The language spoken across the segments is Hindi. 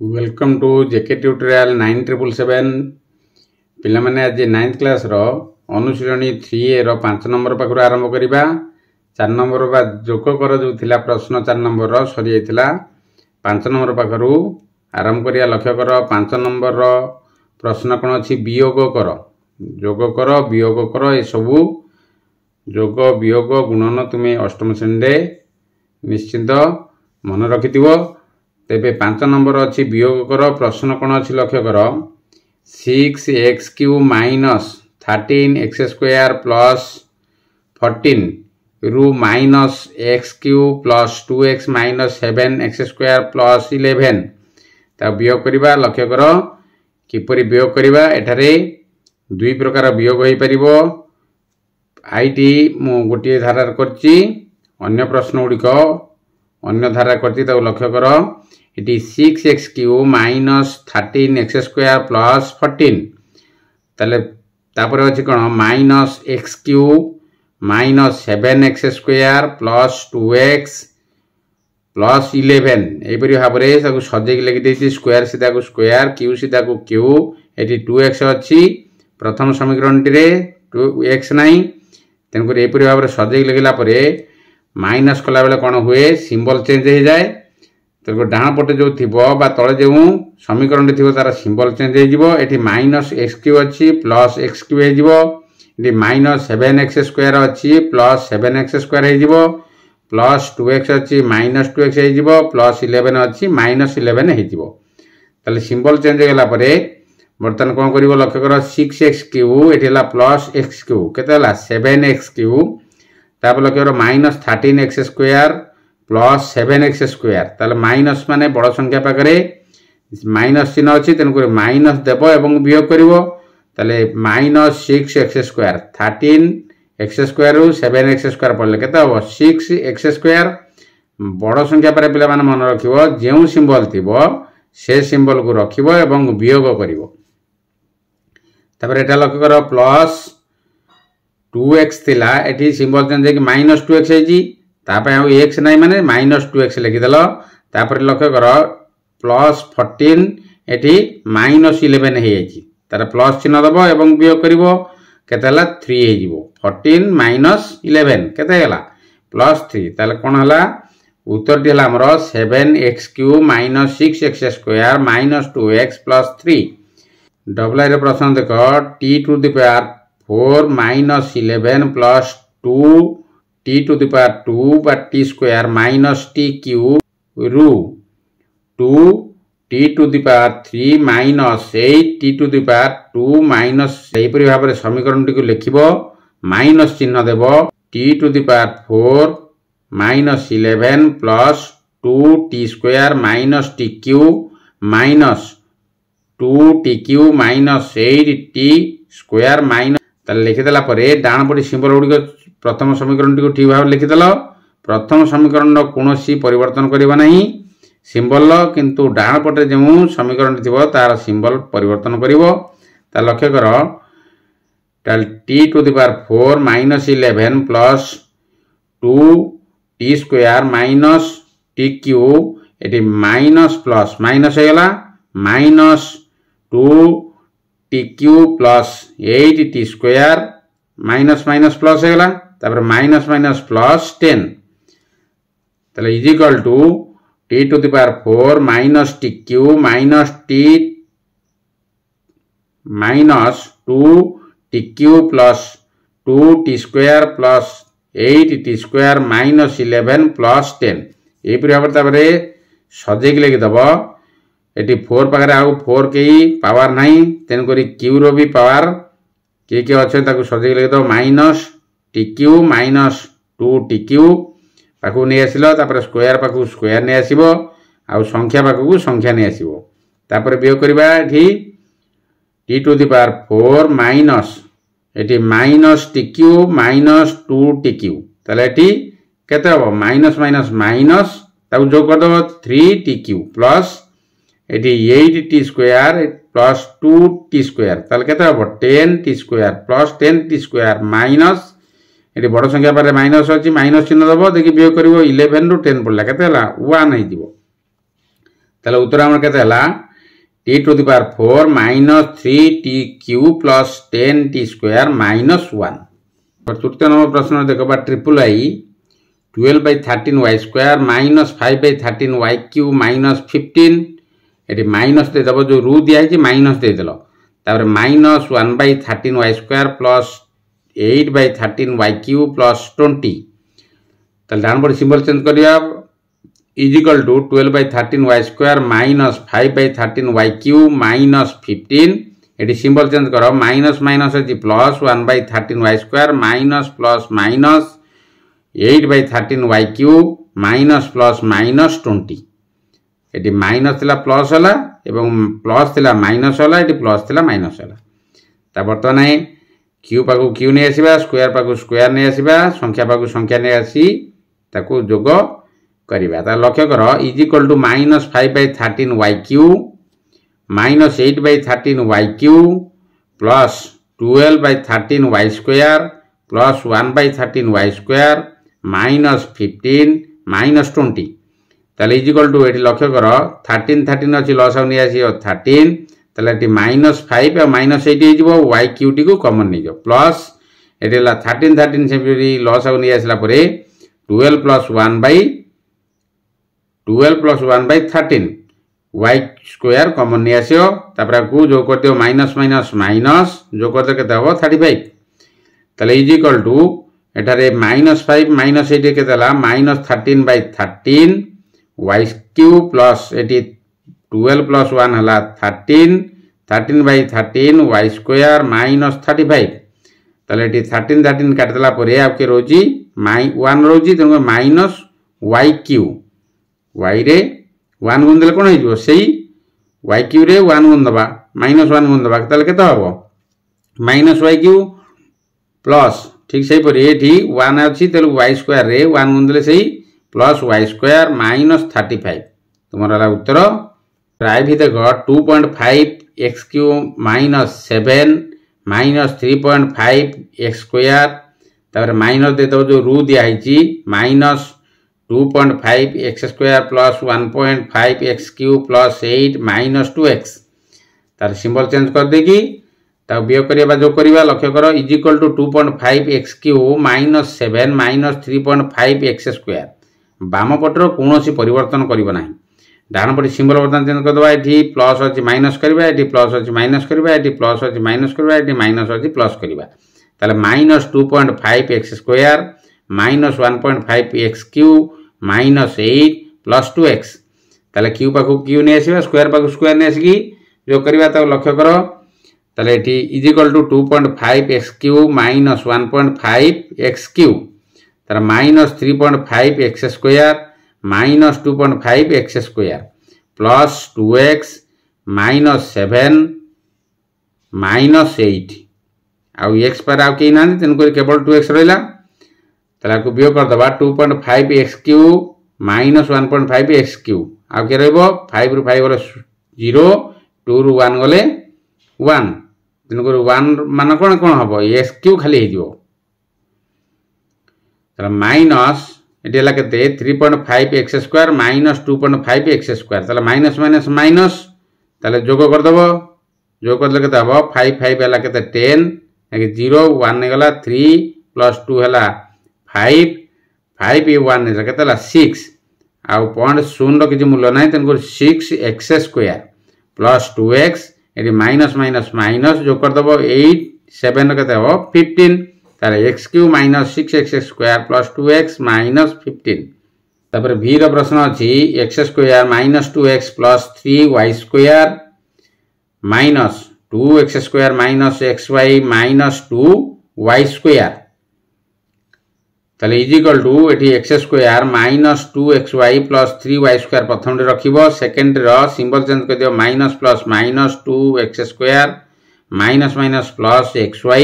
वेलकम टू जेके ट्यूटोरियल 9777 पिलामाने आज 9th क्लास रो अनुशीलनी 3A रो 5 नंबर पाखरु आरंभ करिबा। 4 नंबर बा जोग कर जो थिला प्रश्न 4 नंबर रो सरी जाइथिला 5 नंबर पाखरु आरंभ करिया। लक्ष्य कर 5 नंबर रो प्रश्न कोन अछि वियोग कर, जोग कर वियोग कर। ए सबु जोग वियोग गुणन तुमे अष्टम श्रेणी रे निश्चित मन रखिथिबो। तेबे 5 नंबर अच्छी वियोग कर प्रश्न कौन अच्छी लक्ष्य कर 6x³ माइनस 13x² प्लस 14 रु minus x³ plus 2x minus 7x² plus 11 ता वियोग करिबा। लक्ष्य कर किपरि वियोग करिबा। एठारे दुई प्रकार वियोग होई परिबो। आईटी मु गोटे धारा करछि, अन्य प्रश्न गुड़िक अन्य धारा करछि। ताको लक्ष्य कर it is 6x³ minus 13x² plus 14 तापर अच्छी कौन minus x³ minus 7x² plus 2x plus 11 यहपरी भाव में सजेक लिखी स्क्वायर सीधा को स्क्वायर क्यू सीधा को क्यू। ये 2x अच्छी प्रथम समीकरण टी 2x नाई, तेणुक यहपरी भाव में सजेक लिखला माइनस कला बेले कौन हुए सिंबल चेंज हो जाए। तो डाण पटे जो थी तले जो समीकरण थी तार सिंबल चेंज हो माइनस x³ अच्छी प्लस x³ हो माइनस 7x² अच्छी प्लस 7x² हो प्लस 2x अच्छी माइनस 2x हो प्लस 11 अच्छी माइनस 11 हो। सिंबल चेंज होगा बर्तमान कौन कर लक्ष्य कर 6x³ ये प्लस x³ के 7x³ तापर लक्ष्य कर माइनस 13x² प्लस 7x² ताले माइनस माने बड़ संख्या पाखरे माइनस चिन्ह अच्छी, तेणुक माइनस देव एवं वियोग करिवो। ताले माइनस 6x² 13x² रु 7x² पड़े केते हो 6x²। बड़ संख्या पर पिला माने मन रखिवो जेउ सिंबल थिबो से सिंबल को रखिवो एवं वियोग करिवो। तापर एटा लक्ष्य कर प्लस 2x थिला एठी सिंबल चेंज होके माइनस 2x हेजी एक्स नाई माने माइनस 2x लिखिदेल। तापर लक्ष्य कर प्लस 14 एटी माइनस 11 हो तार प्लस चिन्ह दब एवं वियोग करिवो केते 3 हो 14 माइनस 11 केते हला प्लस 3। ताले कोन हला उत्तर टी हला हमर 7x³ minus 6x² minus 2x plus 3। Double रे प्रश्न देख t⁴ माइनस 11 प्लस 2 t⁴ बा t² माइनस t³ रु 2 t⁴ माइनस 8 t⁴ माइनस यहपरी भाव में समीकरण टी लिखिब माइनस चिन्ह देव t⁴ minus 11 plus 2 t² minus t³ minus 2 t³ minus 8 t² minus लिखिदेला डाण पटी सिंबल गुड़िक प्रथम समीकरण टी ठीक भाव लिखिदेल। प्रथम समीकरण कौन परिवर्तन करबा नहीं सिंबल, किंतु डाण पटे जो समीकरण थी तार सिंबल परिवर्तन करिवो। ता लक्ष्य कर t⁴ minus 11 plus 2 t² minus t³ ये माइनस प्लस माइनस होगा minus 2 t³ plus 8 t² minus minus plus होगा तापर माइनस माइनस प्लस 10 ताले is equal to t⁴ minus t³ minus t minus 2 t³ plus 2 t² plus 8 t² minus 11 plus 10 यहपरी भाव में सजेक लिखिदेव। ये 4 पाखे आउ 4 कई पावर नहीं, तेणुक क्यू रो भी पावर किए अच्छे सजेक लिखिदेव माइनस t³ माइनस 2 t³ पाखु नहीं आसिल तापर स्क्वायर पाखु स्क्वायर नहीं आसिबो आउ संख्या पाखु संख्या नहीं आसिबो। तापर वियोग करबा t⁴ minus eighty minus t³ minus 2 t³ ताले एटी केते हो माइनस माइनस माइनस ताकु जोग कर दो 3 t³ plus eighty 8 t² plus 2 t² ताले केते हो 10 t² प्लस 10 t² माइनस ये बड़ संख्या पर माइनस अच्छी माइनस चिन्ह दब देखिए वियोग कर 11 रु 10 पड़ा के 1 हो ताले उत्तर हमर केते हला t to the power 4 minus 3t³ plus 10t square minus 1। तृतीय नंबर प्रश्न देखबा triple I 12 by 13 y square minus 5 by 13 y³ minus 15 eighty minus दे दबो जो रू दिया है माइनस दे देलो तापर minus 1 by 13 y square plus 8 by 13 y³ plus 20 ताले डान पर सिंबल चेंज करिया is equal to 12 by 13 y square minus 5 by 13 y³ minus 15 eighty symbol change करो माइनस माइनस है plus 1 by 13 y square minus plus minus 8 by 13 y³ minus plus minus 20 eighty minus थिला प्लस होला एवं प्लस थिला माइनस होला एटी प्लस थिला माइनस होला ता बर्तमान क्यू पाकु क्यू ने आसीबा स्क्वायर पाकु स्क्वायर ने आसीबा संख्या पाकु संख्या ने आसी ताकू जोग करिबा ता लक्ष्य करो is equal to minus 5 by 13 y³ minus 8 by 13 y³ plus 12 by 13 y square plus 1 by 13 y square minus 15 minus 20 ताले इज इक्वल टू एटी लक्ष्य करो 13 13 अछि लॉस आउ नि आसी 13 ताले एटी माइनस 5 और माइनस 8 हे जिवो y³ टी को कॉमन नि जो प्लस एटेला 13 13 से लॉस आउ नि आसला परे 12 plus 1 by 13 y square common नि आसियो तापर को जो कर दियो माइनस माइनस माइनस जो कर दे केते हो 35 ताले इज इक्वल टू एटारे माइनस 5 माइनस 8 केते ला माइनस 13 by 13 y³ plus एटी 12 plus 1 हला 13 13 by 13 y square minus 35 ताले एटी 13 13 काट देला परे आपके रोजी 1 रोजी तनो माइनस y³ y रे 1 गुण देले कोन हे जो सेही y³ रे 1 गुण दबा माइनस 1 गुण दबा ताले केते हबो माइनस y³ प्लस ठीक सही परे एठी 1 अछि तेलु y square रे 1 गुण देले सेही प्लस y square minus 35 तुम्हारा उत्तर ट्राई भी देखो 2.5 x³ minus 7 minus 3.5 x square तापर माइनस दे दो जो रू दिया है minus 2.5 x square plus 1.5 x³ plus 8 minus 2x तार सिंबल चेंज कर देगी ता बियो करिया जो करिवा लक्ष्य करो is equal to 2.5 x³ minus 7 minus 3.5 x square बाम पटर कोनोसी परिवर्तन करिवो नाही डान पटे सिंबल बर्तन चेंज कर दबा एठी प्लस अछि माइनस करबा एठी प्लस अछि माइनस करबा एठी प्लस अछि माइनस करबा एठी माइनस अछि प्लस करबा ताले minus 2.5 x square minus 1.5 x³ minus 8 plus 2x ताले क्यू पाखु क्यू ने आसीबा स्क्वायर पाखु स्क्वायर ने आसीकी जो करबा ता लक्ष्य करो ताले एठी is equal to 2.5 x³ minus 1.5 x³ तारा minus 3.5 x square minus 2.5 x square plus 2x minus 7 minus 8 आउ x पर आउ के नांदी तन को केवल 2x रहला तला को बियो कर दबा 2.5 x³ minus 1.5 x³ आउ के रहबो 5 रु 5 गले 0 2 रु 1 गले 1 तन को 1 मान कोन कोन हबो x³ खाली हे जिवो तला माइनस एटेला केते 3.5 x square minus 2.5 x square तला माइनस माइनस माइनस तले जोग कर दबो जोग करले केते हबो 5 5 हला केते 10 एके 0 1 ने गला 3 plus 2 हला 5 5 1 ने केतेला 6 आ पॉइंट शून्य किछि मूल्य नै तनको 6x square plus 2x eighty minus minus minus जोग कर दबो 8 7 केते हबो 15 तारे x³ minus 6x square plus 2x minus 15 तापर v रो प्रश्न अछि x square minus 2x plus 3y square minus 2x square minus xy minus 2y square ताले इज इक्वल टू एठी x square minus 2xy plus 3y square प्रथम रे रखिबो सेकंड रो सिंबल चेंज कर दियो minus plus minus 2x square minus minus plus xy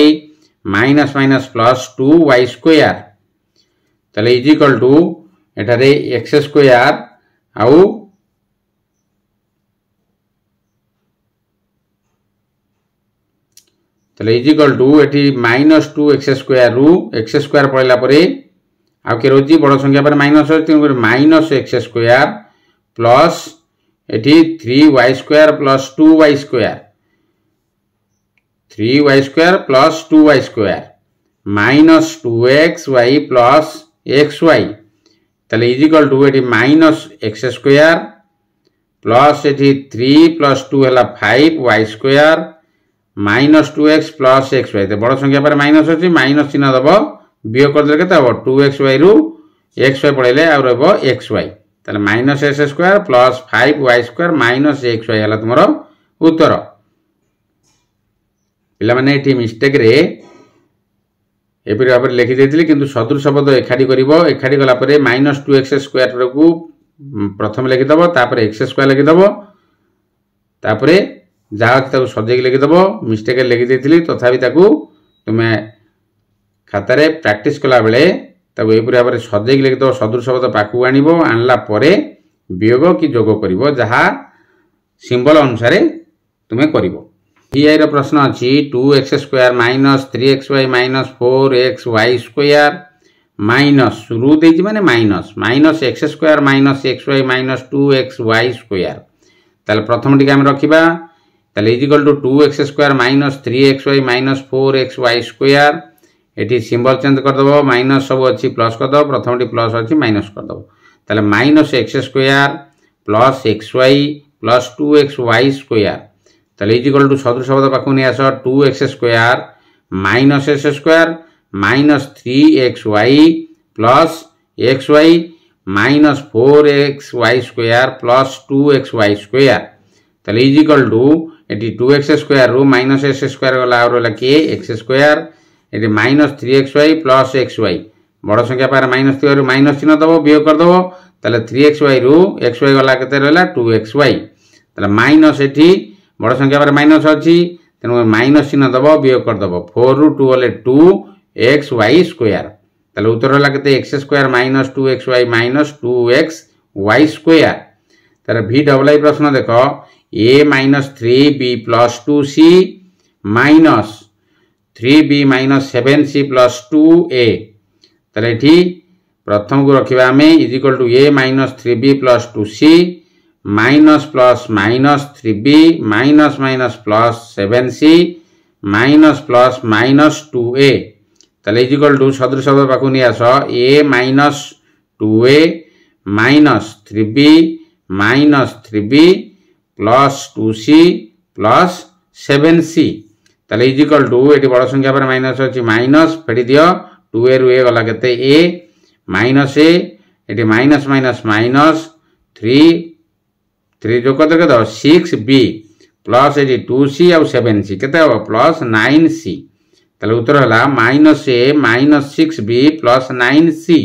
minus minus plus 2y square ताले इज इक्वल टू एटारे x square आउ ताले इज इक्वल टू एठी minus 2x square रु x square पड़ला परे आउ के रोजी बड़ संख्या पर माइनस होती है माइनस x square प्लस एठी 3y square plus 2y square 3y square plus 2y square minus 2xy plus xy ताले इज इक्वल टू एठी माइनस x स्क्वायर प्लस एठी 3 प्लस 2 हला 5y square minus 2x plus xy तो बड़ संख्या पर माइनस अछि माइनस चिन्ह दबो बियोग कर देले केता हो 2xy रु xy पड़ेले आ रहबो xy ताले minus x square plus 5y square minus xy हला तुमरो उत्तर पिला माने एठी मिस्टेक रे एपरि भाबरे लिखि देथिले किंतु सदृश शब्द एखाडी करिवो एखाडी गला परे माइनस 2x स्क्वायर को प्रथम लिखि दबो तापरे x स्क्वायर लिखि दबो तापरे जहाँ ताको सजेक लिखि दबो मिस्टेक लिखि देथिली तथापि ताको तुमे खातारे प्रैक्टिस कला बेले ताको एपरि भाबरे सजेक लिखि दबो सदृश शब्द पाकु आनिबो आनला परे वियोग कि जोग करिवो जहाँ सिंबल अनुसार तुमे करिवो इ रो प्रश्न अछि 2x square minus 3xy minus 4xy square minus रु देछि माने minus minus x square minus xy minus 2xy square ताले प्रथम टिके हम रखिबा ताले is equal to 2x square minus 3xy minus 4xy square एठी सिंबल चेंज कर दबो माइनस सब अछि प्लस कर दबो प्रथम टी प्लस अछि माइनस कर दबो ताले minus x square plus xy plus 2xy square ताले इज इक्वल टू सदृश शब्द पाखु नि आस 2x square minus x square minus 3xy plus xy minus 4xy square plus 2xy square ताले इज इक्वल टू एटी 2x स्क्वायर रु माइनस x स्क्वायर गला और लके x स्क्वायर एटी माइनस 3xy प्लस xy बड़ संख्या पर माइनस 3 रु माइनस चिन्ह दबो वियोग कर दबो ताले 3xy रु xy गला केते रहला 2xy ताले माइनस एटी बड़ संख्या पर माइनस अछि तेनु माइनस चिन्ह दबो वियोग कर दबो 4 रु 2 होले 2xy स्क्वायर ताले उत्तर होला केते x square minus 2xy minus 2xy square तार v डबल आई प्रश्न देखो a minus 3b plus 2c minus 3b minus 7c plus 2a ताले एठी प्रथम को रखिबा हमें is equal to a minus 3b plus 2c minus plus minus 3b minus minus plus 7c minus plus minus 2a ताले इज इक्वल टू सदृश शब्द पाखु नि आस a minus 2a minus 3b minus 3b plus 2c plus 7c ताले इज इक्वल टू एटी बड़ संख्या पर माइनस अछि माइनस फेडी दियो 2a रु a गला केते a minus a eighty minus minus minus 3 जो कत के 6b प्लस एटी 2c और 7c केते हो प्लस 9c ताले उत्तर हला minus a minus 6b plus 9c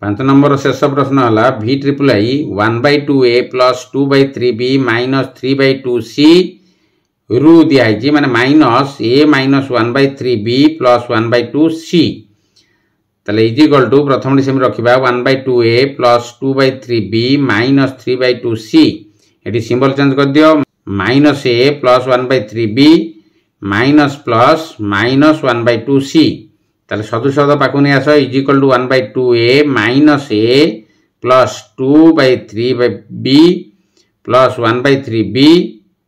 5 number शेष प्रश्न हला v triple I 1/2a plus 2/3b minus 3/2c रु दिया है माने minus a minus 1/3b plus 1/2c ताले इज इक्वल टू प्रथम डिसेम रखिबा 1/2a plus 2/3b minus 3/2c एटी सिंबल चेंज कर दियो minus a plus 1/3b minus plus minus 1/2c ताले सदृश शब्द पाखु नि आस is equal to 1/2a minus a plus 2/3b plus 1/3b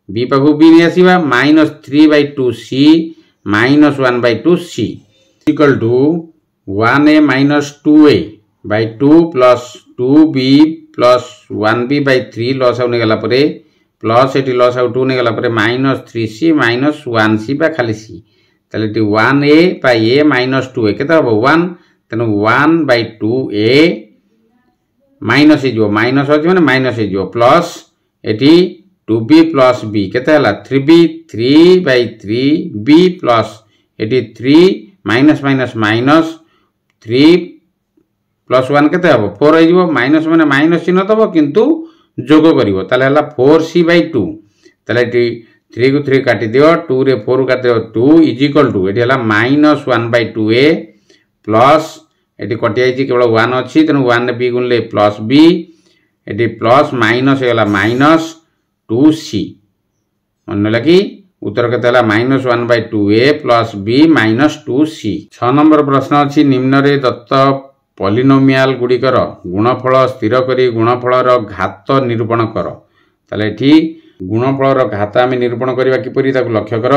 b पाखु b नि आसीबा minus 3/2c minus 1/2c equal to 1a minus 2a by 2 plus 2b plus 1b by 3 लॉस आउ नेगला परे प्लस एटी लॉस आउ 2 नेगला परे माइनस 3c माइनस 1c बा खाली c ताले T 1a by a minus 2a केता हो 1 तनो 1 by 2a माइनस जो माइनस हो माने माइनस जो plus eighty 2b plus b केता हला 3b 3 by 3b plus eighty 3 minus minus minus 3 plus 1 केते हो 4 हो जिवो माइनस माने माइनस चिन्ह दबो किंतु जोग करिवो ताले हला 4c/2 ताले 3 को 3 काटी दियो 2 रे 4 काटी दियो 2 इज इक्वल टू एटी हला माइनस 1/2a प्लस एटी कटि आइछि केवल 1 अछि तनु 1 ने b गुणले प्लस b एटी प्लस माइनस हेला माइनस 2c मन लगी उत्तर केते हला minus 1/2a plus b minus 2c 6 number प्रश्न अछि निम्न रे दत्त पॉलिनोमियल गुडिकर गुणफल स्थिर करी गुणफल रो घात निरूपण कर ताले एठी गुणफल घात आम निरूपण करबा किपरि ताकु लक्ष्य कर।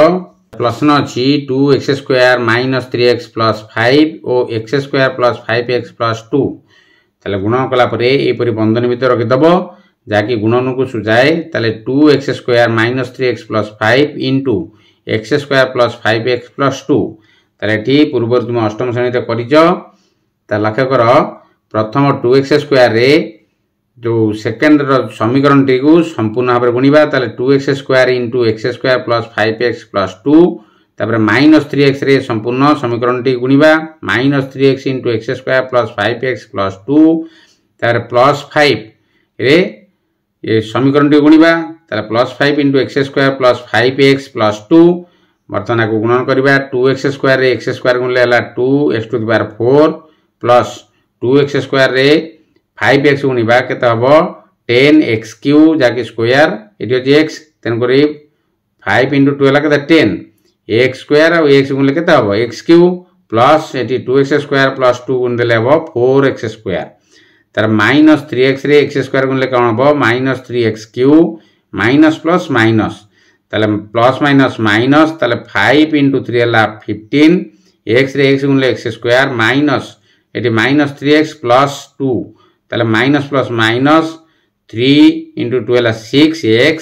प्रश्न अछि 2x² - 3x + 5 और x² + 5x + 2 ताले गुणन कला परे एपरि बंधन भितर रखि दबो जाकि गुणन को सुझाए। ताले 2x² - 3x + 5 * x² + 5x + 2 ताले एठी पूर्व तुम अष्टम श्रेणी रे करिजो। ता लक्ष्य कर प्रथम 2x² रे जो सेकंड रो समीकरण टी को संपूर्ण भाव गुणिबा। ताले 2x² * x² + 5x + 2 तापर -3x रे संपूर्ण समीकरण टी गुणिबा -3x * x² + 5x + 2 तापर +5 रे ये समीकरण टी गुणिबा ताले +5 * x² + 5x + 2 वर्तमान को गुणन करबा 2x² रे x² गुणले हला 2x⁴ प्लस 2x² रे 5x गुणिबा केते हबो 10x³ जाके स्क्वायर एटी अछि x तेन करी 5 * 2 हला केते 10 x² और x गुणले केते हबो x³ प्लस एटी 2x² + 2 गुण देले हबो 4x² तार -3x रे x² गुणले कोन हबो -3x³ माइनस प्लस माइनस ताले प्लस माइनस माइनस ताले 5 * 3 हला 15 x रे x गुणले x² माइनस एटी -3x + 2 ताले माइनस प्लस माइनस 3 * 2 हला 6x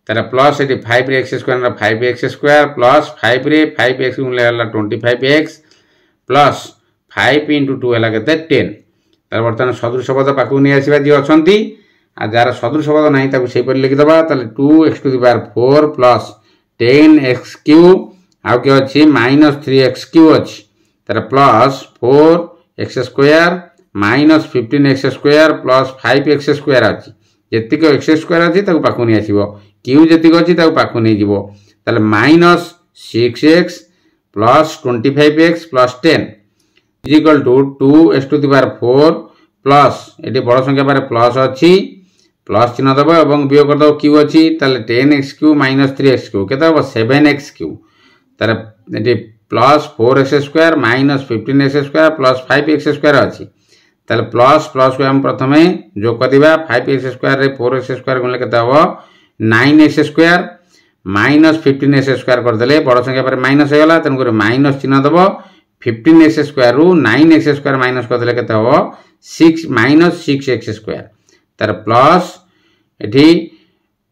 ताले प्लस एटी 5 रे x² ना 5x² प्लस 5 रे 5x गुणले हला 25x प्लस 5 * 2 हला केते 10 तार वर्तमान सदृश पद पाकु नै आसीबा जे अछंती आ जार सदृश पद नाही ताकु सेहि पर लिखि दबा। ताले 2x⁴ प्लस 10x³ आ के अछि -3x³ अछि तार plus 4x² - 15x² plus 5x² अछि जेतिक x² अछि ताकु पाकु नै आसीबो q जेतिक अछि ताकु पाकु नै जिवो ताले -6x plus 25x plus 10 equal to 2x⁴ plus एटी बड़ संख्या बारे प्लस अछि प्लस चिन्ह दबो एवं वियोग कर दबो q अछि ताले 10x³ - 3x³ केते हबो 7x³ तारे eighty plus 4x² - 15x² plus 5x² अछि ताले प्लस प्लस को हम प्रथमे जो करदिबा 5x² रे 4x² गुणले केते हबो 9x² - 15x² कर देले बड़ संख्या पर माइनस हे गला तन करे माइनस चिन्ह दबो 15x² रु 9x² माइनस कर देले केते हबो 6 - 6x² तार प्लस एठी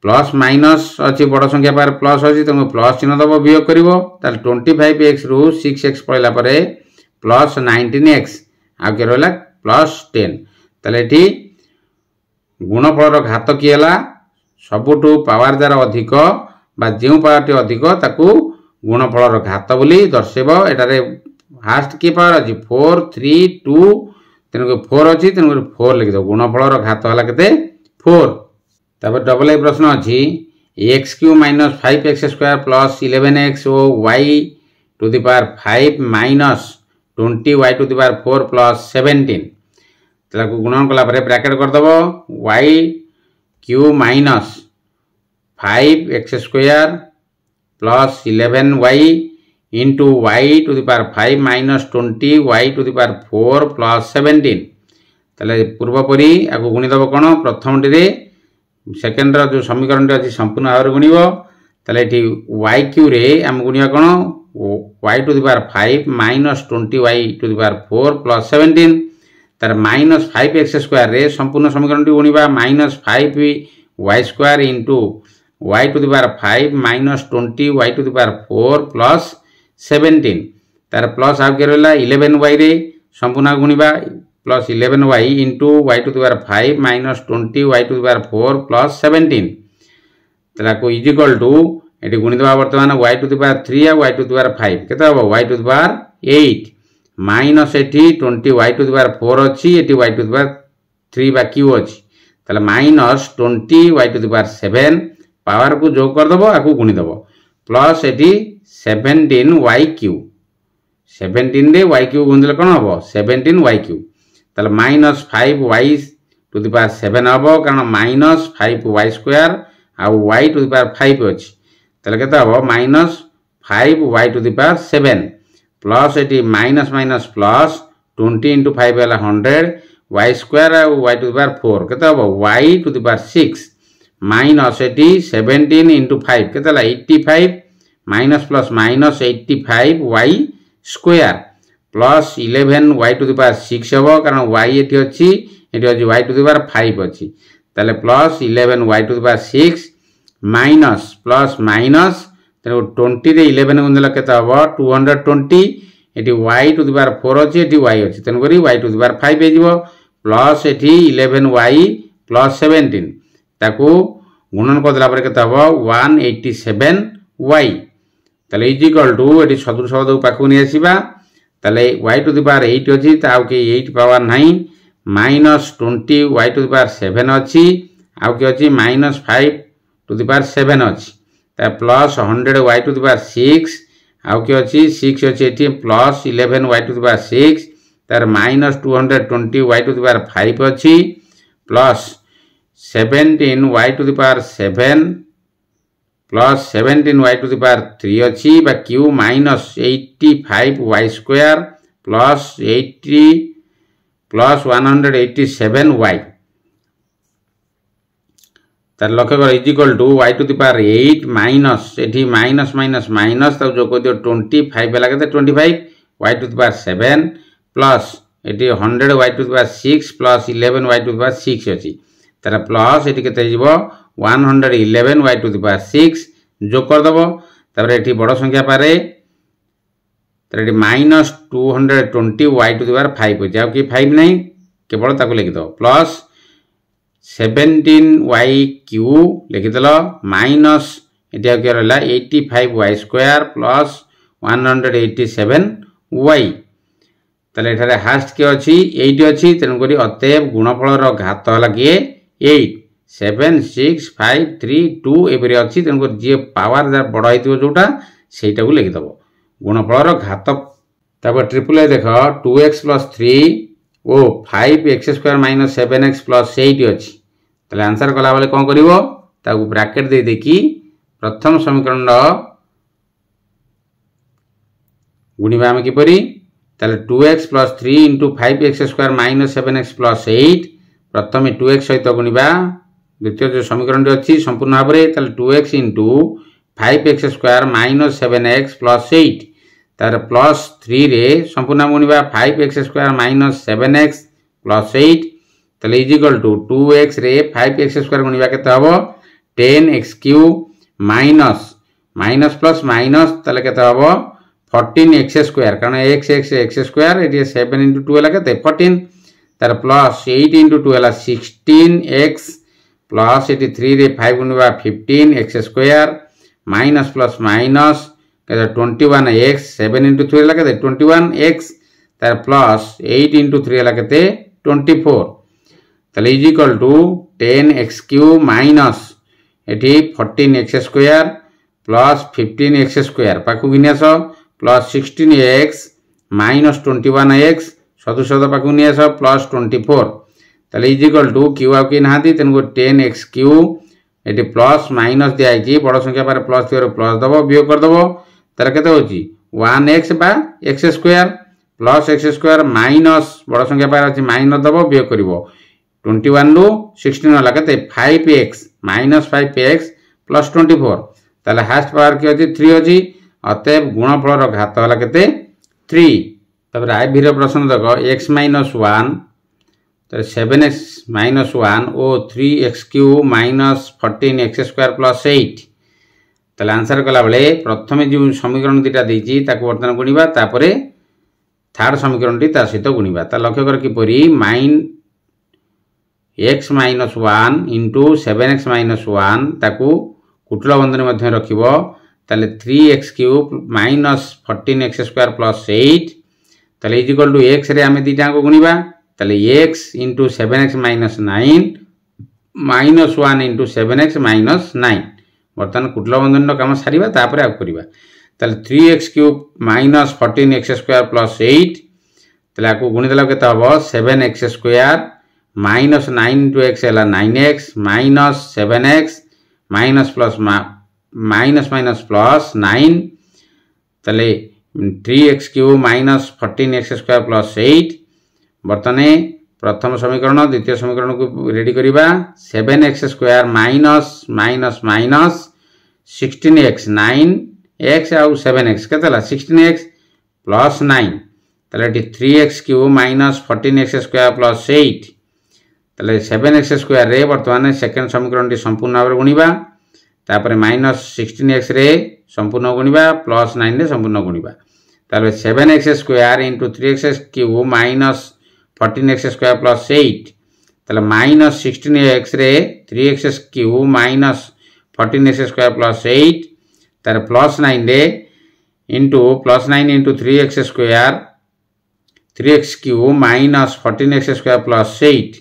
प्लस माइनस अछि बड़ संख्या पर प्लस अछि तन प्लस चिन्ह दबो वियोग करिवो तार 25x रु 6x पळला परे प्लस 19x आ के रहला प्लस 10 ताले एठी गुणफल घात की हला सबुठु पावर जार अधिक बा जेउ पावर टी अधिक ताकू गुणफल घात बोली दर्शेबो। एटारे फास्ट की पावर अछि 4 3 2 तेनको 4 अछि तेनको 4 लिखि दो गुणफल घात हला केते 4 तबे डबल ए प्रश्न अछि x³ - 5x² प्लस 11x ओ y⁵ माइनस 20y⁴ प्लस 17 ताको गुणन कला परे ब्रैकेट कर दबो y³ minus 5x² plus 11y into y⁵ minus 20y⁴ plus 17 ताले पूर्व परी आको गुणी दबो कोन प्रथम टी रे सेकंड रो जो समीकरण अछि संपूर्ण भाव गुणिबो ताले एठी y³ रे हम गुणिया कोन y⁵ माइनस 20y⁴ प्लस 17 तार माइनस 5x² रे संपूर्ण समीकरण टी गुणिबा -5y² into y⁵ minus 20y⁴ plus 17 तार प्लस आ के रहला 11y रे संपूर्ण गुणिबा प्लस 11y into y⁵ minus 20y⁴ plus 17 ताला को इज इक्वल टू एटी गुणी दबा वर्तमान y⁵ आ y⁵ केते हबो y⁵ माइनस एटी 20y⁴ अछि एटी y⁵ बा q अछि ताले माइनस 20y⁵ पावर को जोग कर दबो आकु गुणी दबो प्लस एटी 17y³ 17 रे y³ गुण देले कोन हबो 17y³ ताले माइनस 5y⁵ हबो कारण माइनस 5y² आ y⁵ अछि ताले केते हबो minus 5y⁵ plus eighty minus minus plus 20 into 5 हला 100 y² आ y⁵ केते हबो y⁵ माइनस एटी 17 इंटू 5 के 85 minus plus minus 85 Y square plus 11 Y to the power 6 हम कारण वाई एटी अच्छी वाई टू द पावर 5 अच्छी ताले plus 11 Y to the power 6 minus plus minus 20 रे 11 गुणिले केते हबो 220 एटी वाई टू द पावर 4 अच्छी एटी वाई अच्छी तेन करी वाई टू द पावर 5 हे जिवो प्लस एटी 11 वाई प्लस 17 ताकू गुणन करदेला पर केते हबो 187 वाई ताले इज इक्वल टू एटी सदृश पद पाखु नि आसीबा ताले y टू द पावर 8 अछि ताउ के 8 पावर नाही minus 20 y to the power 7 अछि आउ के अछि माइनस 5 टू द पावर 7 अछि ता plus 100 y to the power 6 आउ के अछि 6 अछि एटी plus 11 y to the power 6 तार minus 220 y to the power 5 अछि plus 17 y to the power 7 plus 17 y to the power 3 अच्छी बा q minus 85 y square plus 80 plus 187 y तार लक्ष्य कर is equal to y to the power 8 minus एठी माइनस माइनस माइनस तब जो को दियो 25 बेला के 25 y to the power 7 plus एठी 100 y to the power 6 plus 11 y to the power 6 अछि तार प्लस एठी केते जिवो 111 y टू द पावर 6 जो कर दबो तबरे एठी बड़ संख्या पारे तर एठी minus 220 y to the power 5 हो जाउ कि 5 नहीं केवल ताको लिखि दो प्लस 17 y क्यू लिखि दलो माइनस एठी आ के रहला 85 y स्क्वायर प्लस 187 y तले एठारे हास्ट के अछि 8 अछि तेन करी अतएव गुणफल रो घात हला के 8 7 6 5 3 2 एपरि अछि तेन को जे पावर जा बड़ हितबो जोटा सेटा को लिखि दबो गुणफल रो घात तब ट्रिपल ए देखो 2x + 3 ओ 5x² - 7x + 8 अछि तले आंसर कला बेले कोन करिवो ताकू ब्रैकेट दे देखि प्रथम समीकरण रो गुणिबा हम किपरि तले 2x + 3 * 5x² - 7x + 8 प्रथम 2x सहित गुणिबा द्वितीय जो समीकरण अच्छी संपूर्ण भाव में 2x * 5x² - 7x + 8 तार प्लस 3 रे संपूर्ण गुणिबा 5x² - 7x + 8 तले इज इक्वल टू 2x रे 5x² गुणिबा केते हबो 10x³ minus minus plus minus तले केते हबो 14x² कारण x² एटी 7 * 2 हला केते 14 तार प्लस 8 * 2 हला 16x प्लस 83 रे 5 गुणिबा 15x² minus plus minus 21x 7 * 3 हला केते 21x तार प्लस 8 * 3 हला केते 24 तले is equal to 10x³ minus एठी 14x² प्लस 15x² पाखु गिनेस प्लस 16x माइनस 21x सदुसद पाखु नियास प्लस 24 तले इज इक्वल टू q आ के नाहती तेन को 10x³ एटी प्लस माइनस दिया आइची बड़ संख्या पर प्लस थिरो प्लस दबो वियोग कर दबो तार केते होची 1x बा x² प्लस x² माइनस बड़ संख्या पर अछि माइनस दबो वियोग करिवो 21 नु 16 हला केते 5x - 5x प्लस 24 ताले हास्ट पावर के अछि 3 अछि अतएव गुणफल रो घात हला केते 3 तब आई भी रो प्रश्न देखो x - 1 तो 7x - 1 ओ 3x³ - 14x² + 8 तले आंसर कला बेले प्रथमे जो समीकरण दिटा देछि ताको वर्तन गुणिबा तापरे थर्ड समीकरण टी ता सहित गुणिबा ता लक्ष्य कर कि परी x - 1 * 7x - 1 ताको कुटल बंधन मध्ये रखिबो ताले 3x³ - 14x² + 8 ताले इज इक्वल टू x रे हमें दिटा को गुणिबा ताले x * 7x - 9 - 1 * 7x - 9 वर्तमान कुटल बंधन काम सारिबा तापरे आ करिबा ताले 3x³ - 14x² + 8 ताले आको गुणी देला केता हबो 7x² - 9 * x हला 9x - 7x minus plus minus minus plus 9 ताले 3x³ - 14x² + 8 बर्तने प्रथम समीकरण द्वितीय समीकरण को रेडी करिबा 7x square minus minus minus 16x 9x आउ 7x केतला 16x प्लस 9 तले 3x cube minus 14x square plus 8 तले 7x स्क्वायर रे वर्तमान सेकंड समीकरण टी संपूर्ण भाव गुणिबा तापर माइनस 16x रे संपूर्ण गुणिबा प्लस 9 रे संपूर्ण गुणिबा तापर 7x square into 3x cube minus 14x square plus 8 तले माइनस 16x रे 3x cube minus 14x square plus 8 तार प्लस 9 रे into plus 9 into 3x square 3x cube minus 14x square plus 8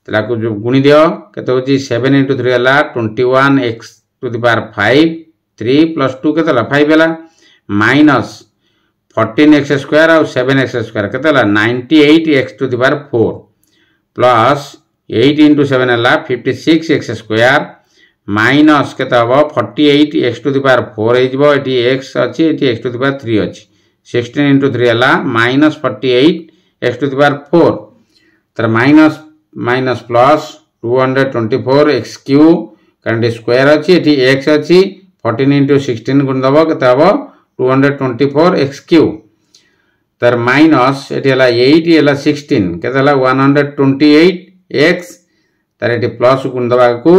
तला को जो गुणी दियो केते होची 7 इंटू 3 हला 21x to the power 5 3 plus 2 केतला 5 हला माइनस 14x स्क्वायर और 7x स्क्वायर केतला 98x to the power 4 plus 8 into 7 हला 56x स्क्वायर माइनस केते हबो 48x टू द पावर 4 हे जिवो एटी x अछि एटी x टू द पावर 3 अछि 16 इंटू 3 हला minus 48x to the power 4 तर minus minus plus 224x cube कारण स्क्वायर अछि एटी x अछि 14 इंटू 16 गुण दबो केते हबो 224x क्यूब तर माइनस एटी हला 8 हला 16 केते हला 128x तर एटी प्लस गुण दबा को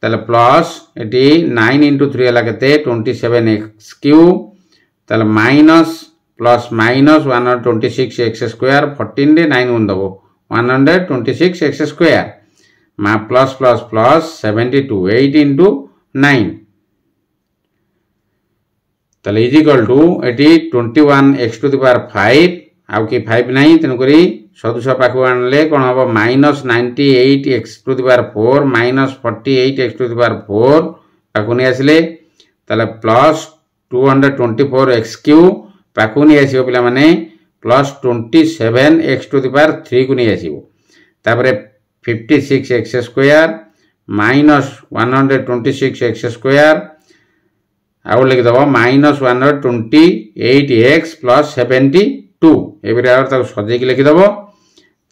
तले प्लस एटी 9 इंटू 3 हला केते 27x क्यूब तले minus plus minus 126x square 14 रे 9 गुण दबो 126x स्क्वायर मा प्लस प्लस प्लस 72 8 इंटू 9 तले इज इक्वल टू एटी 21x टू द पावर 5 आउ कि 5 नहीं तेनु करी सदुश पाखु आनले कोन हबो minus 98x to the power 4 minus 48x to the power 4 पाखु नि आसले तले प्लस 224x क्यूब पाखु नि आसीबो पिला माने plus 27x to the power 3 को नि आसीबो तापरे 56x square minus 126x square आउ लिख दबो माइनस 128x प्लस 72 एबरे आर ताको सजे कि लिख दबो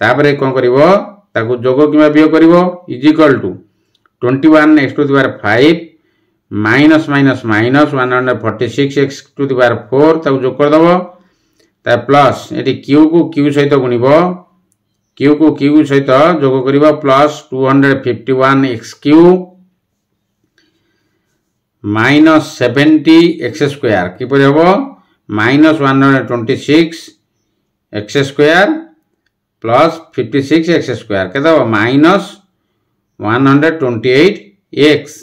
तापरे कोन करिवो ताको जोग किमा बियोग करिवो is equal to 21x to the power 5 minus minus minus 146x to the power 4 ताको जोग कर दबो ता प्लस एटी q को q सहित गुणिबो q को q सहित जोग करिबो plus 251x cube minus 70x square किपर हबो minus 126x square plus 56x square केते हबो माइनस 128x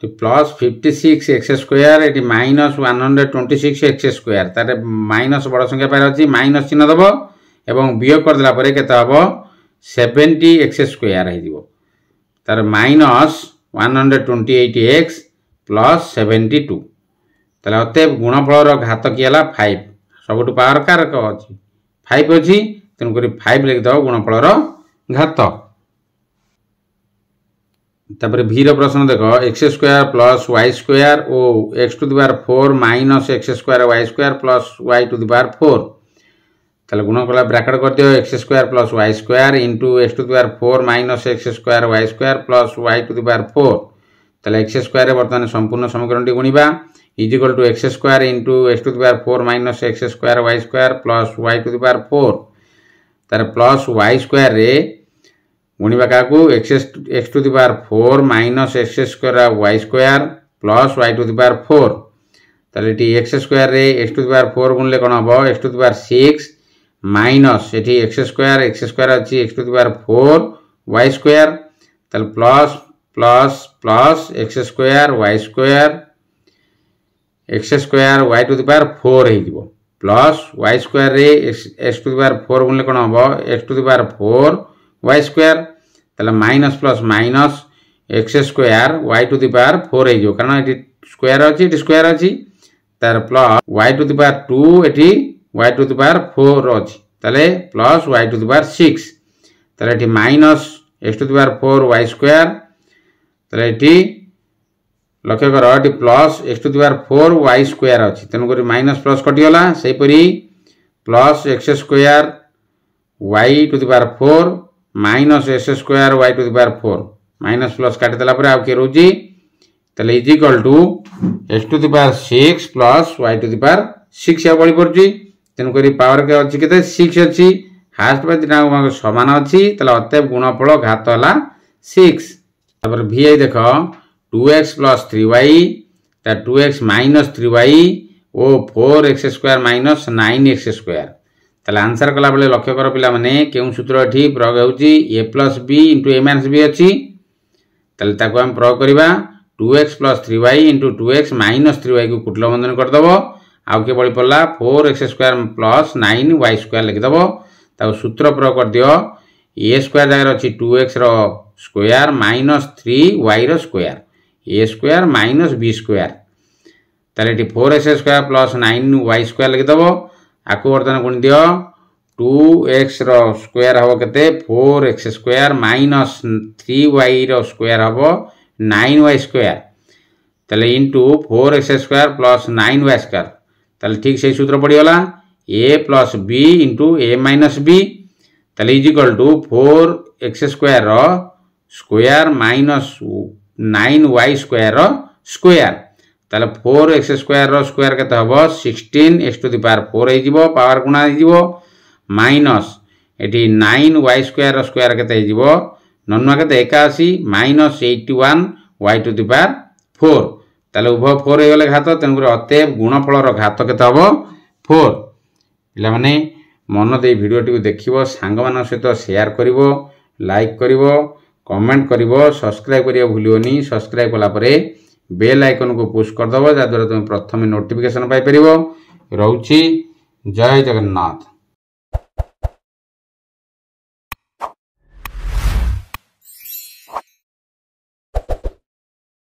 तो प्लस 56x स्क्वायर एटी माइनस 126x स्क्वायर तारे माइनस बड़ संख्या पार अछि माइनस चिन्ह दबो एवं वियोग कर दिला परे केते हबो 70x स्क्वायर हे दिबो तार माइनस 128x प्लस 72 तले अते गुणफल रो घात की हला 5 सबटु पावर कारक अछि 5 अछि तन करी 5 लिख दो गुणफल रो घात तापर v रो प्रश्न देखो x square plus y square ओ x to the power 4 minus x square y square plus y to the power 4 तले गुण कला ब्रैकेट कर दियो x square plus y square into x to the power 4 minus x square y square plus y to the power 4 तले x स्क्वायर रे वर्तमान संपूर्ण समीकरण टी गुणिबा is equal to x square into x to the power 4 minus x square y square plus y to the power 4 तार प्लस y स्क्वायर रे गुणिबा काकू x to the power 4 minus x square y square plus y to the power 4 ताले टी x स्क्वायर रे x टू द पावर 4 गुणले कोन हबो x to the power 6 minus एठी x स्क्वायर अछि x to the power 4 y square ताले plus plus plus x square y square y to the power 4 हे दिबो प्लस y स्क्वायर रे x टू द पावर 4 गुणले कोन हबो x to the power 4 y square तले minus plus minus x square y to the power 4 हे जो कारण एटी स्क्वायर अच्छी ये स्क्वायर अच्छी तार plus y to the power 2 एटी y टू द पावर 4 अच्छी ताले plus y to the power 6 ताले एटी minus x to the power 4 y square ताले एटी लक्ष्य कर ये plus x to the power 4 y square अच्छी तेणुक माइनस प्लस कटिगला से plus x square y to the power 4 minus s square y to the power 4 minus plus काटिदेला आउ किए रोची ताले is equal to x to the power 6 plus y to the power 6 बड़ी पड़ी तेणुक पावर के अच्छी के 6 अच्छी हास्ट बाय दिना समान अच्छी अतएव गुणफल घात है 6 तापर vi देख 2x plus 3y 2x minus 3y और 4x square minus 9x square ताले आंसर कला बेले लक्ष्य कर पिला माने केउ सूत्र एठी प्रयोग होउची a plus b into a minus b अच्छी ताले ताको हम प्रयोग करिबा 2x plus 3y into 2x minus 3y को कुटल बंधन कर दबो आउ के बळी पड़ला 4x square plus 9y square लिख दबो ताको सूत्र प्रयोग कर दियो a स्क्वायर जगह अछि 2x रो स्क्वायर माइनस 3y रो square a square minus b square ताले एठी 4x square plus 9y square लिख दबो आको वर्तन गुण दियो 2x रो स्क्वायर हबो केते 4x स्क्वायर माइनस 3y रो स्क्वायर हबो 9y स्क्वायर ताले into 4x square plus 9y square ताले ठीक से सूत्र पड़ी गला a plus b into a minus b ताले is equal to 4x square रो स्क्वायर माइनस 9y स्क्वायर रो स्क्वायर ताले 4x स्क्वायर रो स्क्वायर केते हबो 16x टू द पावर 4 हे जिवो पावर गुणा हे जिवो माइनस एटी 9y स्क्वायर रो स्क्वायर केते हे जिवो नन्वा केते 81 minus 81 y to the power 4 ताले उभय 4 हे गले घात तेन अतएव गुणफल रो घात केते हबो 4 पिला माने मन दे वीडियो टी देखिबो सांग मान सहित शेयर करिवो लाइक करिवो कमेंट करिवो सब्सक्राइब करिया भूलियोनी सब्सक्राइब कला परे बेल आइकन को पुश कर दबो जा द्वारा तुम प्रथम नोटिफिकेशन पाई परिवो रहउची जय जगन्नाथ।